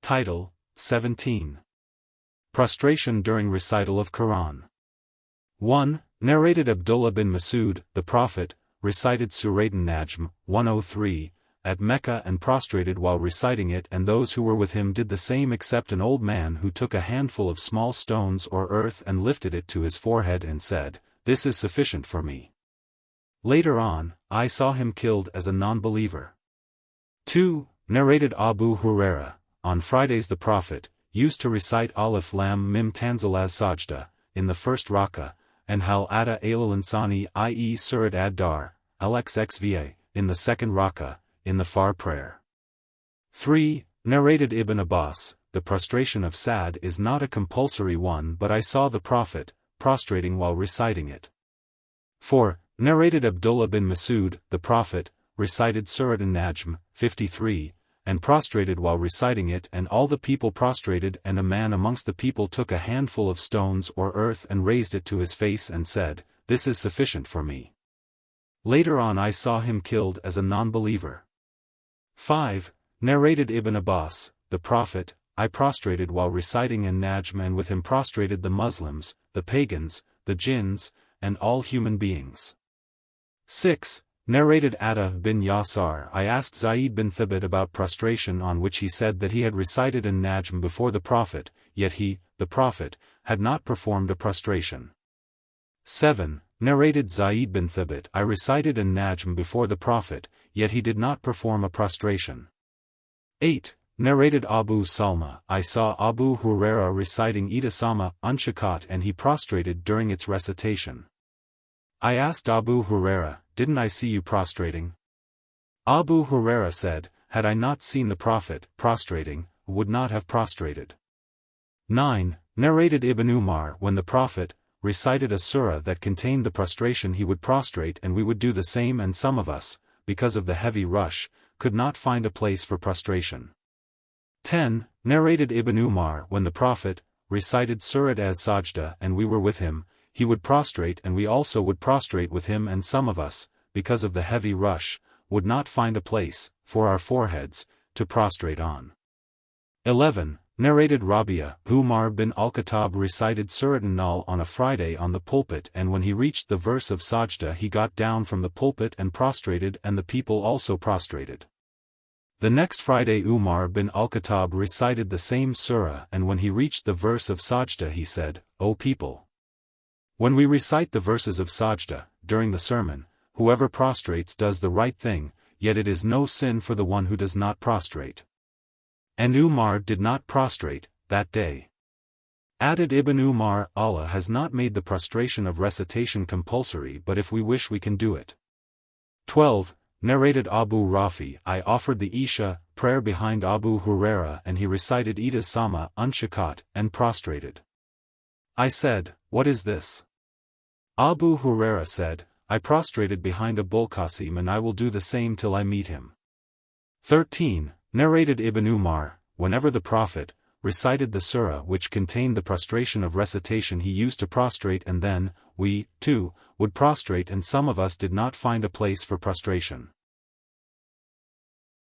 Title, 17. Prostration during Recital of Qur'an. 1. Narrated Abdullah bin Masud, the Prophet, recited Surat an-Najm, 103, at Mecca and prostrated while reciting it, and those who were with him did the same except an old man who took a handful of small stones or earth and lifted it to his forehead and said, "This is sufficient for me." Later on, I saw him killed as a non-believer. 2. Narrated Abu Hurairah, on Fridays the Prophet used to recite Alif Lam Mim Tanzil as Sajda, in the first rak'ah, and Hal Ata al-Insani i.e. Surat ad-Dar, al-Xva, in the second rak'ah, in the far prayer. 3. Narrated Ibn Abbas, the prostration of Sad is not a compulsory one, but I saw the Prophet prostrating while reciting it. 4. Narrated Abdullah bin Masud, the Prophet, recited Surat an-Najm, 53, and prostrated while reciting it, and all the people prostrated, and a man amongst the people took a handful of stones or earth and raised it to his face and said, "This is sufficient for me." Later on I saw him killed as a non-believer. 5. Narrated Ibn Abbas, the Prophet, I prostrated while reciting an-Najm, and with him prostrated the Muslims, the pagans, the jinns, and all human beings. 6. Narrated Atta bin Yasar, I asked Zayd bin Thabit about prostration, on which he said that he had recited an-Najm before the Prophet, yet he, the Prophet, had not performed a prostration. 7. Narrated Zayd bin Thabit, I recited an-Najm before the Prophet, yet he did not perform a prostration. 8. Narrated Abu Salma, I saw Abu Hurairah reciting Itasama Unshakat, and he prostrated during its recitation. I asked Abu Hurairah, "Didn't I see you prostrating?" Abu Hurairah said, "Had I not seen the Prophet prostrating, would not have prostrated." 9. Narrated Ibn Umar, when the Prophet recited a surah that contained the prostration he would prostrate, and we would do the same, and some of us, because of the heavy rush, could not find a place for prostration. 10. Narrated Ibn Umar, when the Prophet recited Surat as Sajda and we were with him, he would prostrate and we also would prostrate with him, and some of us, because of the heavy rush, would not find a place, for our foreheads, to prostrate on. 11. Narrated Rabia, Umar bin al-Khattab recited Surat an-Nahl on a Friday on the pulpit, and when he reached the verse of Sajda he got down from the pulpit and prostrated, and the people also prostrated. The next Friday Umar bin al-Khattab recited the same surah, and when he reached the verse of Sajda he said, "O people! When we recite the verses of Sajda, during the sermon, whoever prostrates does the right thing, yet it is no sin for the one who does not prostrate." And Umar did not prostrate, that day. Added Ibn Umar, Allah has not made the prostration of recitation compulsory, but if we wish we can do it. 12. Narrated Abu Rafi, I offered the Isha prayer behind Abu Hurairah, and he recited Itasama Unshakat, and prostrated. I said, "What is this?" Abu Hurairah said, "I prostrated behind Abul Qasim, and I will do the same till I meet him." 13. Narrated Ibn Umar, whenever the Prophet recited the surah which contained the prostration of recitation he used to prostrate, and then, we, too, would prostrate, and some of us did not find a place for prostration.